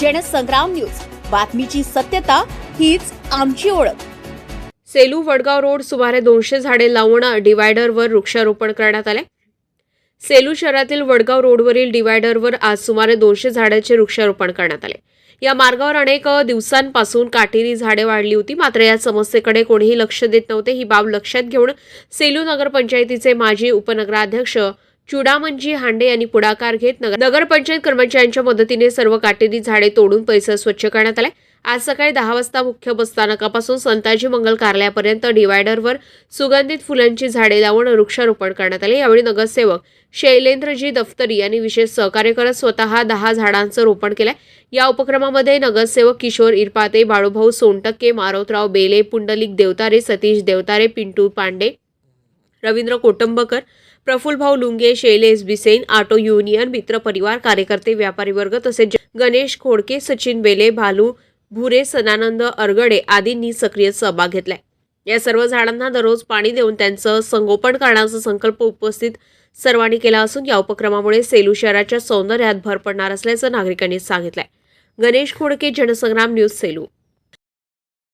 Jansangram news, बातमीची सत्यता हीच आमची ओळख। सेलू वडगाव रोड सुमारे 200 झाडे लावून डिवायडरवर वृक्षारोपण करण्यात आले। सेलू शहरातील वडगाव रोडवरील डिवायडरवर आज सुमारे 200 झाडांचे वृक्षारोपण करण्यात आले। या मार्गावर अनेक दिवसांपासून काटेरी झाडे वाढली होती, मात्र या समस्येकडे कोणीही लक्ष देत नव्हते। ही बाब लक्षात घेऊन सेलू नगरपंचायतीचे माजी उपनगराध्यक्ष चुडामणजी हांडे यांनी पुढाकार घेत नगरपंचायत कर्मचाऱ्यांच्या मदतीने सर्व काटेरी झाडे तोडून परिसर स्वच्छ करण्यात आले। आज सकाळी 10 वाजता मुख्य बसस्थानकापासून संताजी मंगल कार्यालयापर्यंत डिवायडरवर सुगंधित फुलांची झाडे लावून वृक्षारोपण करण्यात आले। यावेळी नगरसेवक शैलेंद्रजी दफ्तरी यांनी विशेष सहकार्य करत स्वतः 10 झाडांचं रोपण केलं। या उपक्रमामध्ये नगरसेवक किशोर इरपाते, बाळूभाऊ सोनटक्के, मारोतराव बेले, पुंडलिक देवतारे, सतीश देवतारे, पिंटू पांडे, रवींद्र कोटंबकर, प्रफुल्लभाऊ लुंगे, शैलेश बिसेन, ऑटो युनियन, मित्र परिवार, कार्यकर्ते, व्यापारी वर्ग तसेच गणेश खोडके, सचिन बेले, भालू भुरे, सदानंद अरगडे आदींनी सक्रिय सहभाग घेतलाय। या सर्व झाडांना दररोज पाणी देऊन त्यांचं संगोपन करण्याचा संकल्प उपस्थित सर्वांनी केला असून या उपक्रमामुळे सेलू शहराच्या सौंदर्यात भर पडणार असल्याचं नागरिकांनी सांगितलंय। गणेश खोडके, जनसंग्राम न्यूज, सेलू।